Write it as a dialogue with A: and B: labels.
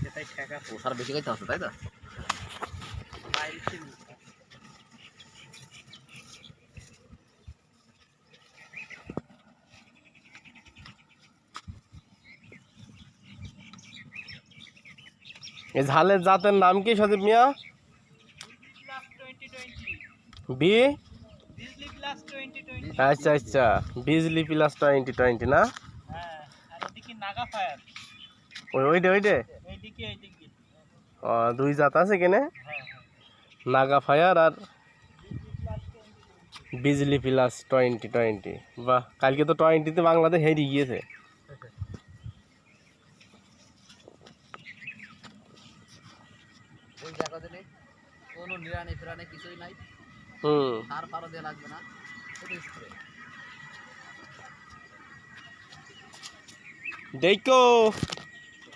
A: সেটাই ঠেকা
B: ওষার বেশি খাইতে হচ্ছে তাই তো?
C: এই ঝালের জাতের নাম কি সজীব মিয়া? বি আচ্ছা আচ্ছা, বিজলি প্লাস 2020 না? ওইটে দুই জাত আছে কেনে, নাগা ফায়ার আর বিজলি প্লাস 2020। বাহ, কালকে তো 20তে বাংলাদেশ হেরে গিয়েছে।
B: ওই জায়গা দিলে কোনো নিরানি ফিরানি কিছুই নাই, তার পারও দিয়ে লাগবে না, শুধু স্প্রে।
C: দেখো